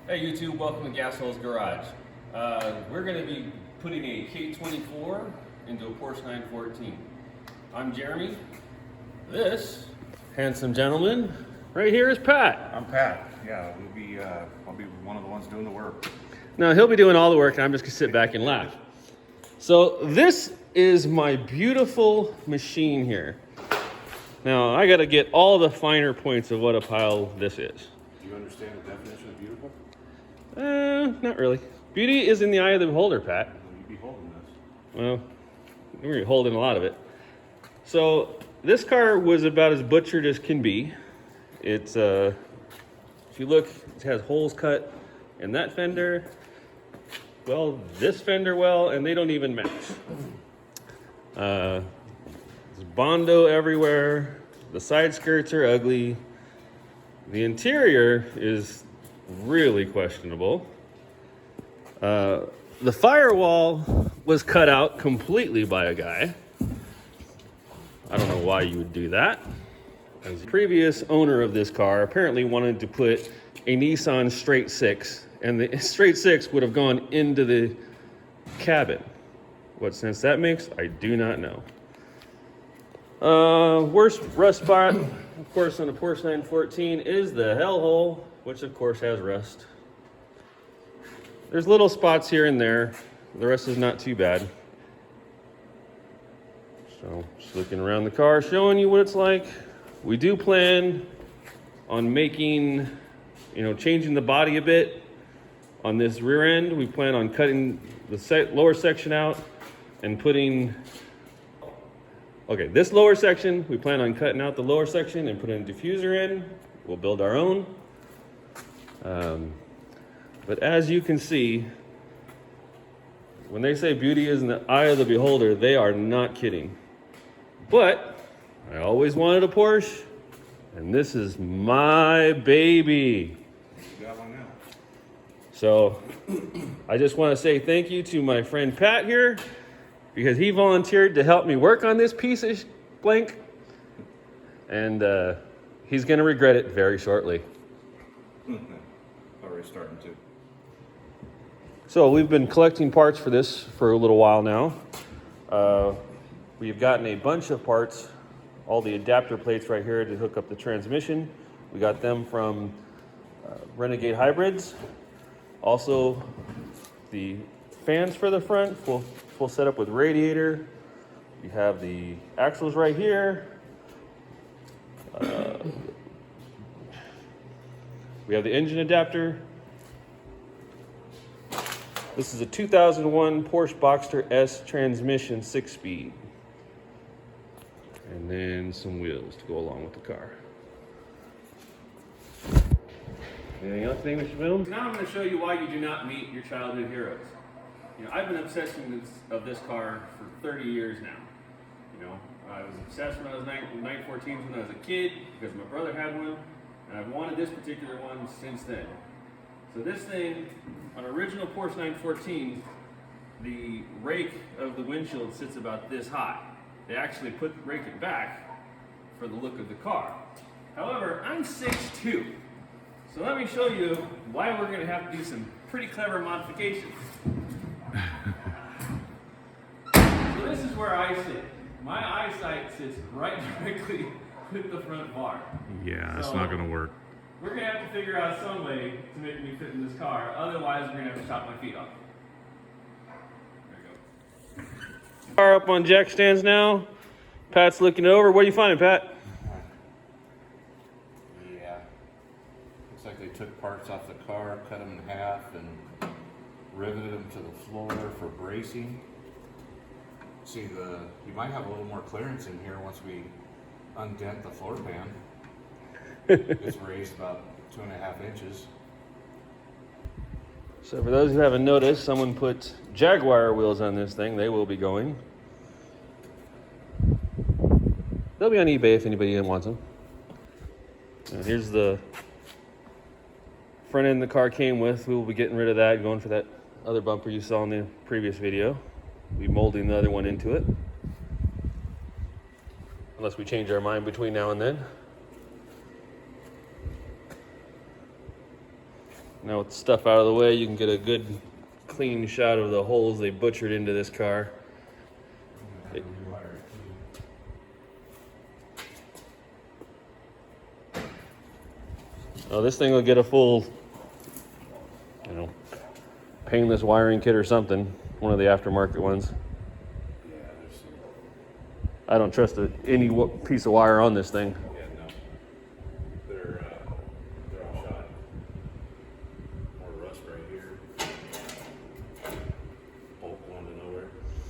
Hey YouTube, welcome to Gas Holes Garage. We're going to be putting a K24 into a Porsche 914. I'm Jeremy. This handsome gentleman right here is Pat. I'm Pat. Yeah, I'll be one of the ones doing the work. Now he'll be doing all the work and I'm just going to sit back and laugh. So this is my beautiful machine here. Now I got to get all the finer points of what a pile this is. Do you understand the definition of beautiful? Not really. Beauty is in the eye of the beholder, Pat. Will you be holding this? Well, we're holding a lot of it. So this car was about as butchered as can be. It's if you look, it has holes cut in that fender. Well, this fender well, and they don't even match. There's Bondo everywhere. The side skirts are ugly. The interior is really questionable. The firewall was cut out completely by a guy. I don't know why you would do that. As the previous owner of this car apparently wanted to put a Nissan straight six, and the straight six would have gone into the cabin. What sense that makes, I do not know. Worst rust spot, of course, on a Porsche 914 is the hellhole, which of course has rust. There's little spots here and there. The rest is not too bad. So just looking around the car, showing you what it's like. We do plan on making, changing the body a bit on this rear end. We plan on cutting the lower section out and putting, this lower section, we plan on cutting out the lower section and putting a diffuser in. We'll build our own. But as you can see, when they say beauty is in the eye of the beholder, they are not kidding. But I always wanted a Porsche, and this is my baby. You got one now. So I just want to say thank you to my friend Pat here, because he volunteered to help me work on this piece of blank, and he's going to regret it very shortly. Already starting to. So we've been collecting parts for this for a little while now. We've gotten a bunch of parts, all the adapter plates right here to hook up the transmission. We got them from Renegade Hybrids. Also the fans for the front, full setup with radiator. You have the axles right here. We have the engine adapter. This is a 2001 Porsche Boxster S transmission, 6-speed. And then some wheels to go along with the car. Anything else think we should film? Now I'm going to show you why you do not meet your childhood heroes. I've been obsessed with this car for 30 years now. I was obsessed when I was 914s when I was a kid because my brother had one, and I've wanted this particular one since then. So this thing, on original Porsche 914, the rake of the windshield sits about this high. They actually rake it back for the look of the car. However, I'm 6'2", so let me show you why we're going to have to do some pretty clever modifications. So this is where I sit. My eyesight sits right directly with the front bar. Yeah, that's not going to work. We're going to have to figure out some way to make me fit in this car. Otherwise, we're going to have to chop my feet off. There we go. Car up on jack stands now. Pat's looking over. What are you finding, Pat? Yeah. Looks like they took parts off the car, cut them in half, and riveted them to the floor for bracing. See, you might have a little more clearance in here once we undent the floor pan. It's raised about 2.5 inches. So for those who haven't noticed, someone put Jaguar wheels on this thing. They will be going. They'll be on eBay if anybody wants them. And here's the front end the car came with. We will be getting rid of that, going for that other bumper you saw in the previous video. We'll be molding the other one into it. Unless we change our mind between now and then. Now with the stuff out of the way, you can get a good clean shot of the holes they butchered into this car. Oh, this thing will get a full, you know, painless wiring kit or something. One of the aftermarket ones. Yeah, there's some. I don't trust any piece of wire on this thing. Yeah, no. They're all shot. More rust right here. Bolt going to nowhere.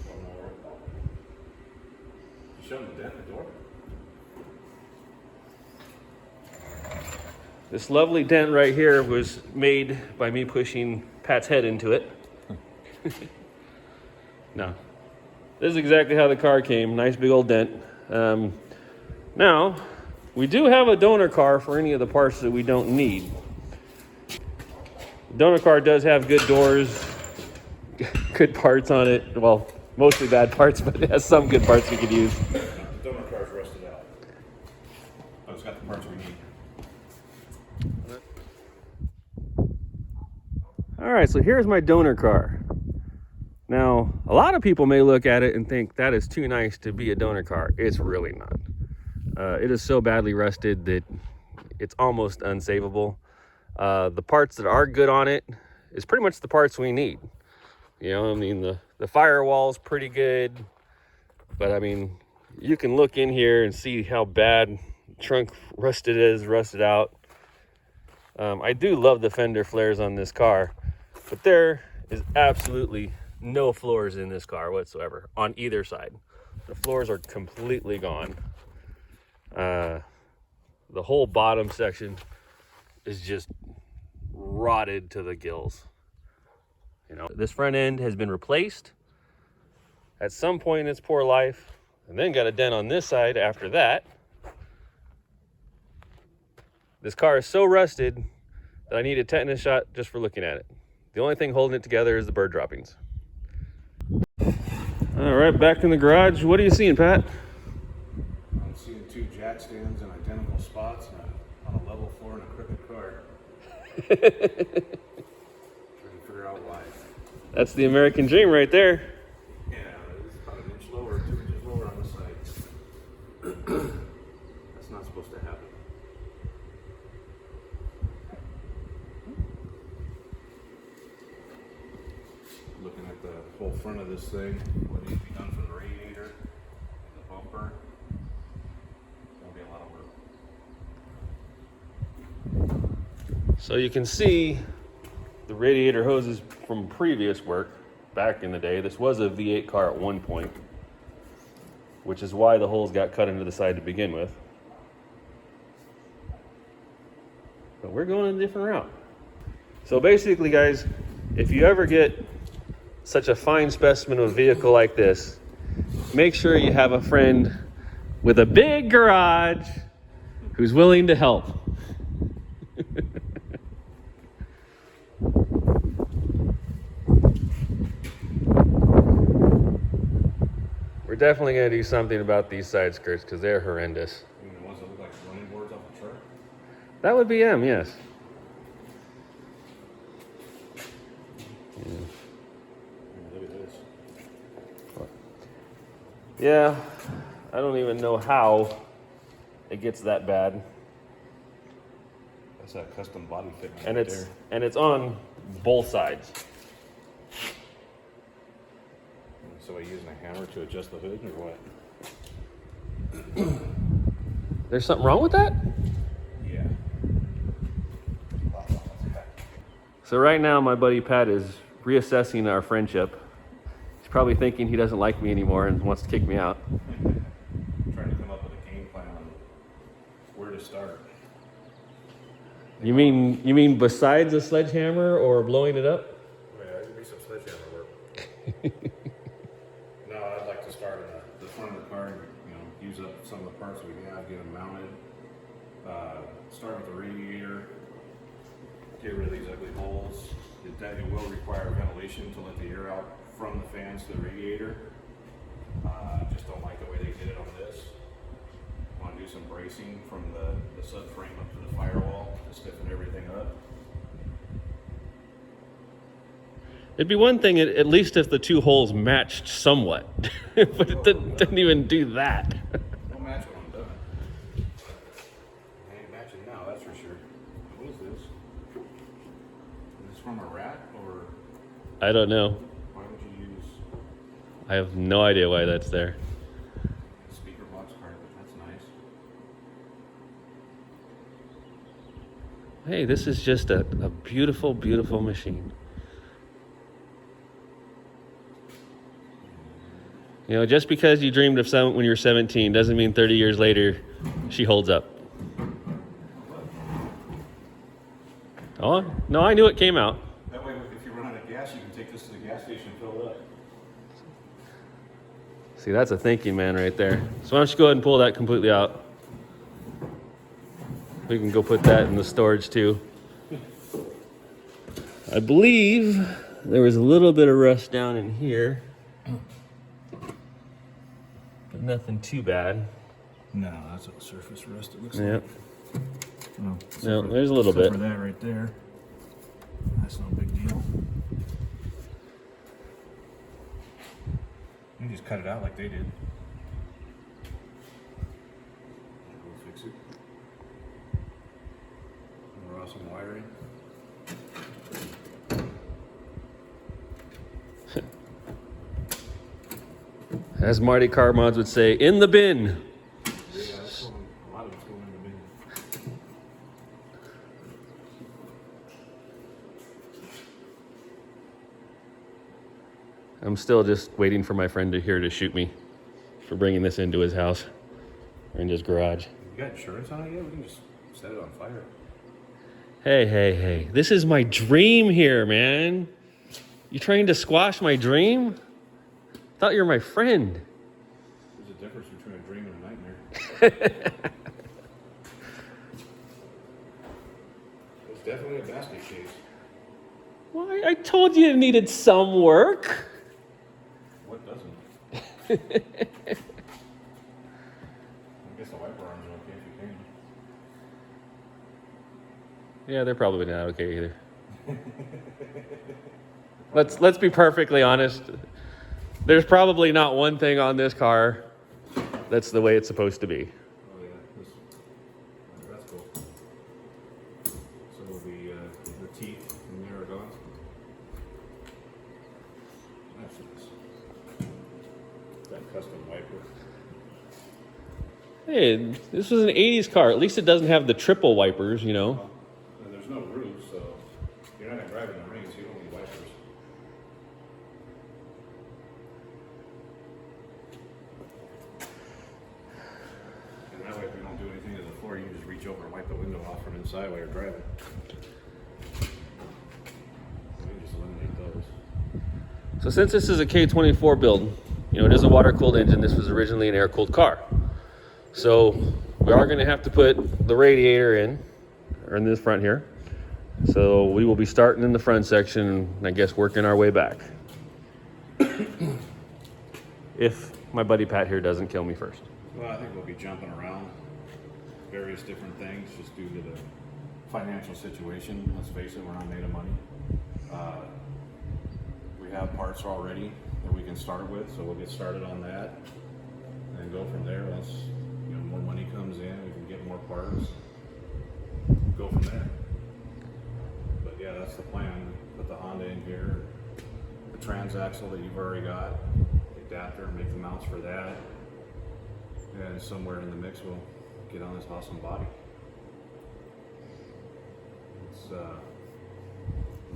Going nowhere. You show them the dent in the door? This lovely dent right here was made by me pushing Pat's head into it. No. This is exactly how the car came. Nice big old dent. Now, we do have a donor car for any of the parts that we don't need. The donor car does have good doors, good parts on it. Well, mostly bad parts, but it has some good parts we could use. The donor car's rusted out. Oh, it's got the parts we need. All right, so here's my donor car. Now, a lot of people may look at it and think that is too nice to be a donor car. It's really not. It is so badly rusted that it's almost unsavable. The parts that are good on it is pretty much the parts we need. You know, I mean, the firewall's pretty good, but I mean, you can look in here and see how bad trunk rusted is, rusted out. I do love the fender flares on this car, but there is absolutely no floors in this car whatsoever on either side. The floors are completely gone. The whole bottom section is just rotted to the gills. You know, this front end has been replaced at some point in its poor life, and then got a dent on this side after that. This car is so rusted that I need a tetanus shot just for looking at it. The only thing holding it together is the bird droppings. All right, back in the garage. What are you seeing, Pat? I'm seeing two jack stands in identical spots on a level floor in a crooked car. Trying to figure out why. That's the American dream right there. Yeah, it's about an inch lower, 2 inches lower on the side. That's not supposed to happen. Looking at the whole front of this thing, what needs to be done for the radiator and the bumper. There'll be a lot of work. So you can see the radiator hoses from previous work back in the day. This was a V8 car at one point, which is why the holes got cut into the side to begin with. But we're going a different route. So basically, guys, if you ever get such a fine specimen of a vehicle like this, make sure you have a friend with a big garage who's willing to help. We're definitely going to do something about these side skirts because they're horrendous. You mean the ones that look like running boards off the truck? That would be them, yes. Yeah. Look at this. Yeah, I don't even know how it gets that bad. That's that custom body fit And right it's there. and it's on both sides. So are you using a hammer to adjust the hood or what? There's something wrong with that? Yeah. So right now my buddy Pat is reassessing our friendship. He's probably thinking he doesn't like me anymore and wants to kick me out. Trying to come up with a game plan on where to start. You mean besides a sledgehammer or blowing it up? Yeah, there could be some sledgehammer work. No, I'd like to start in the front of the car, use up some of the parts we have, get them mounted. Start with the radiator, get rid of these ugly holes. It will require ventilation to let the air out from the fans to the radiator. Just don't like the way they did it on this. Want to do some bracing from the subframe up to the firewall to stiffen everything up. It'd be one thing at least if the two holes matched somewhat, but it didn't even do that. Don't match what I'm done. I ain't matching now, that's for sure. What is this? Is this from a rat or I don't know. why would you use I have no idea why that's there. a speaker box carpet? That's nice. Hey, this is just a beautiful, beautiful machine. You know, just because you dreamed of some when you were 17 doesn't mean 30 years later she holds up. Oh, no, I knew it came out. That way, if you run out of gas, you can take this to the gas station and fill it up. See, that's a thinking man right there. So why don't you go ahead and pull that completely out. We can go put that in the storage too. I believe there was a little bit of rust down in here. But nothing too bad. No, that's a surface rust. It looks Yep. like. Well, No, there's a little bit. For that right there. That's no big deal. You can just cut it out like they did. We'll fix it. More awesome wiring. As Marty Car Mods would say, in the bin. Yeah, that's going, a lot of it's going in the bin. I'm still just waiting for my friend here to shoot me for bringing this into his house or in his garage. You got insurance on it yet? We can just set it on fire. Hey, hey, hey. This is my dream here, man. You trying to squash my dream? Thought you were my friend. There's a difference between a dream and a nightmare. It's definitely a basket case. Why? I told you it needed some work. What doesn't? I guess the wiper arms are okay if you can. Yeah, they're probably not okay either. Let's be perfectly honest. There's probably not one thing on this car that's the way it's supposed to be. Oh yeah, that's cool. So the teeth in there are gone. That's nice. That custom wiper. Hey, this was an 80s car. At least it doesn't have the triple wipers, you know. Well, and there's no roof, so you're not gonna drive in the rain, so you don't need wipers. And that way, if we don't do anything to the floor, you can just reach over and wipe the window off from inside while you're driving. We can just eliminate those. So since this is a K24 build, you know, it is a water-cooled engine. This was originally an air-cooled car. So we are going to have to put the radiator in, or in this front here. So we will be starting in the front section and I guess working our way back. If my buddy Pat here doesn't kill me first. Well, I think we'll be jumping around various different things just due to the financial situation. Let's face it, we're not made of money. We have parts already that we can start with, so we'll get started on that and go from there. Once more money comes in, we can get more parts. Go from there. But yeah, that's the plan. Put the Honda in here, the transaxle that you've already got, the adapter, make the mounts for that. And somewhere in the mix, we'll get on this awesome body. It's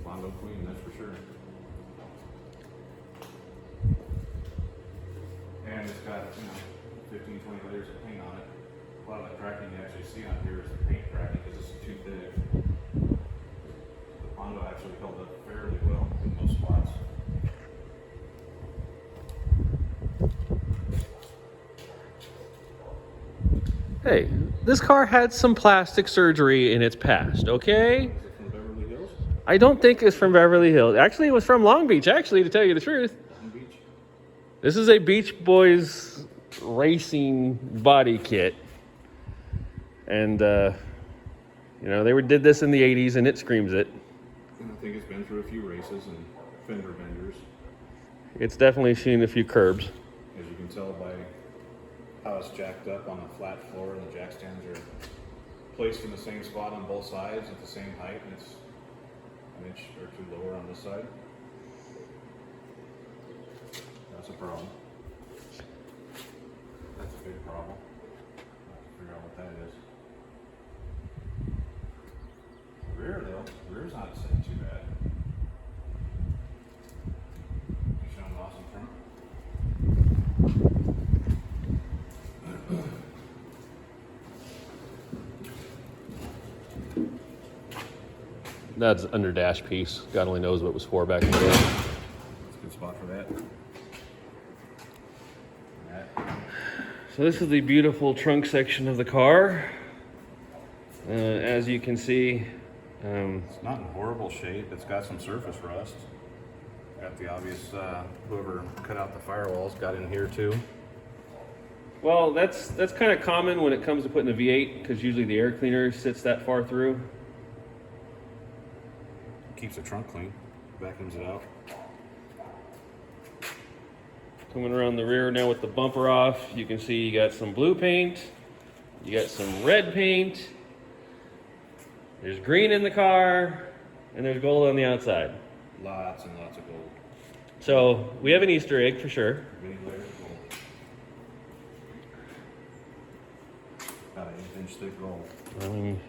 Bondo Queen, that's for sure. And it's got 15, 20 layers of paint on it. A lot of the cracking you actually see on here is the paint cracking because it's too thick. The Bondo actually held up fairly well in most spots. Hey, this car had some plastic surgery in its past, okay? Is it from Beverly Hills? I don't think it's from Beverly Hills. Actually, it was from Long Beach, actually, to tell you the truth. Long Beach? This is a Beach Boys racing body kit. And, did this in the 80s and it screams it. And I think it's been through a few races and fender benders. It's definitely seen a few curbs. As you can tell by how it's jacked up on the flat floor, and the jack stands are placed in the same spot on both sides at the same height, and it's an inch or two lower on this side. That's a problem. That's a big problem. I have to figure out what that is. The rear though, the rear's not sitting too bad. You showing loss in front? That's under dash piece. God only knows what it was for back in the day. That's a good spot for that. So this is the beautiful trunk section of the car. As you can see, It's not in horrible shape. It's got some surface rust. Got the obvious, whoever cut out the firewalls got in here too. well, that's kind of common when it comes to putting a V8 because usually the air cleaner sits that far through. Keeps the trunk clean, vacuums it out. Coming around the rear now with the bumper off, you can see you got some blue paint, you got some red paint, there's green in the car, and there's gold on the outside. Lots and lots of gold. So we have an Easter egg for sure. Many layers of gold. About an 1-inch thick gold. I mean,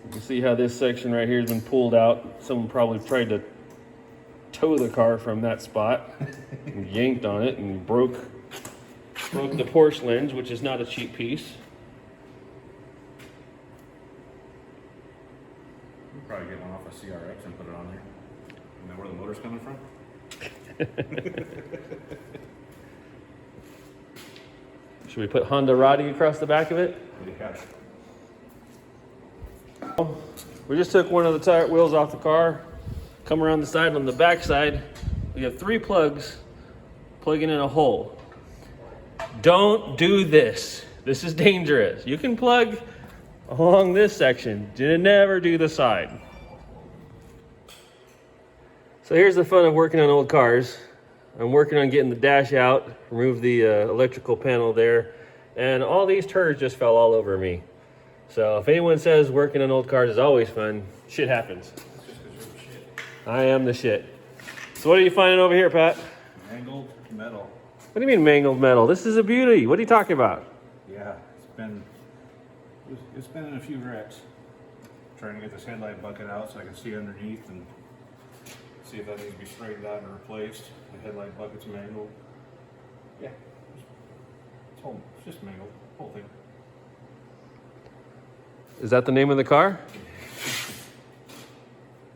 you can see how this section right here has been pulled out. Someone probably tried to tow the car from that spot and yanked on it and broke the Porsche lens, which is not a cheap piece. We'll probably get one off a CRX and put it on there. You know where the motor's coming from? Should we put Honda Roddy across the back of it? Yeah. We just took one of the tire wheels off the car. Come around the side. On the back side, we have 3 plugs plugging in a hole. Don't do this. This is dangerous. You can plug along this section. Never do the side. So here's the fun of working on old cars. I'm working on getting the dash out, remove the electrical panel there, and all these turds just fell all over me. So if anyone says working on old cars is always fun, shit happens. I am the shit. So what are you finding over here, Pat? Mangled metal. What do you mean mangled metal? This is a beauty. What are you talking about? Yeah, it's been in a few wrecks. Trying to get this headlight bucket out so I can see underneath and see if that needs to be straightened out and replaced. The headlight bucket's mangled. Yeah, it's just mangled, whole thing. Is that the name of the car?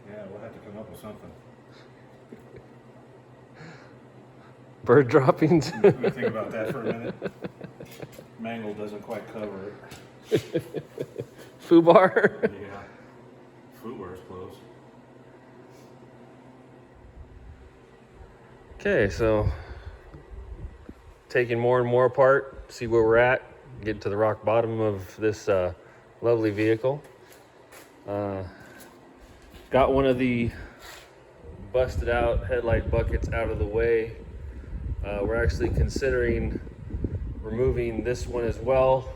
Yeah, we'll have to come up with something. Bird droppings? Let me think about that for a minute. Mangled doesn't quite cover it. Fubar? Yeah, footwear's close. Okay, so taking more and more apart, see where we're at, get to the rock bottom of this lovely vehicle. Got one of the busted out headlight buckets out of the way. We're actually considering removing this one as well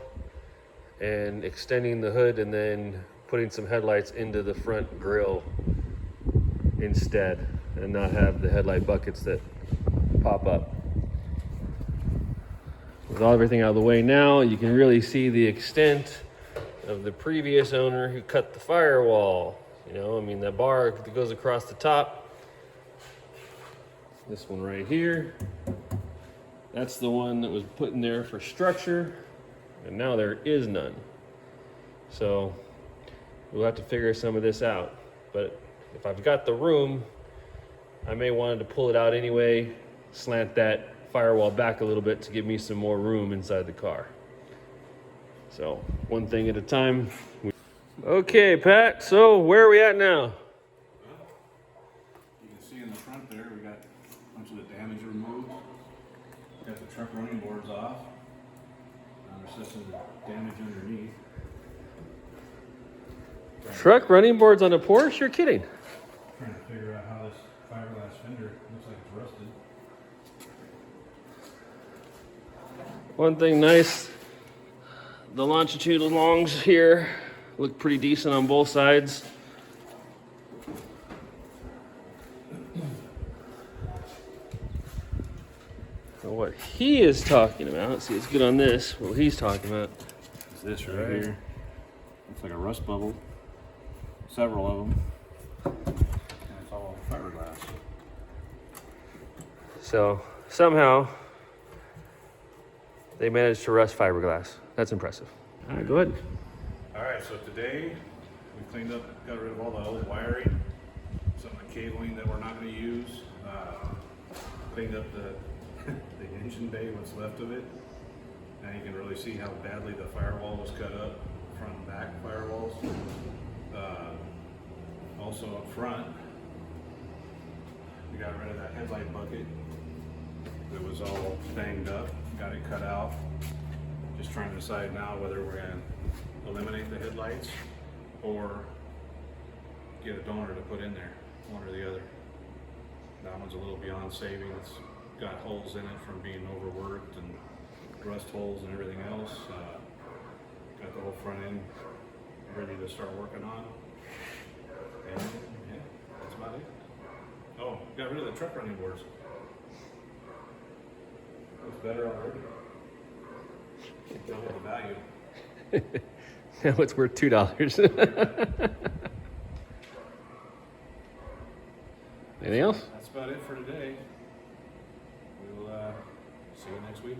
and extending the hood and then putting some headlights into the front grille instead and not have the headlight buckets that pop up. With everything out of the way now, you can really see the extent of the previous owner who cut the firewall. You know, I mean, that bar that goes across the top, this one right here, that's the one that was put in there for structure, and now there is none. So we'll have to figure some of this out. But if I've got the room, I may want to pull it out anyway, slant that firewall back a little bit to give me some more room inside the car. So one thing at a time. Okay, Pat, so where are we at now? You can see in the front there, we got a bunch of the damage removed. Got the truck running boards off. There's just some damage underneath. Truck running boards on a Porsche? You're kidding. Trying to figure out how this fiberglass fender. Looks like it's rusted. One thing nice, the longitudinal longs here look pretty decent on both sides. So what he is talking about, let's see, let's get on this. What he's talking about It's this right here. Looks like a rust bubble. Several of them. And it's all fiberglass. So somehow they managed to rust fiberglass. That's impressive. All right, go ahead. Alright, so today we cleaned up, got rid of all the old wiring, some of the cabling that we're not going to use, cleaned up the engine bay, what's left of it. Now you can really see how badly the firewall was cut up, front and back firewalls. Also up front, we got rid of that headlight bucket that was all banged up, got it cut out. Just trying to decide now whether we're going to eliminate the headlights or get a donor to put in there, one or the other. That one's a little beyond saving. It's got holes in it from being overworked and rust holes and everything else. Got the whole front end ready to start working on. And yeah, that's about it. Oh, got rid of the truck running boards. Looks better already. Double the value. Now it's worth $2. Anything else? That's about it for today. We'll see you next week.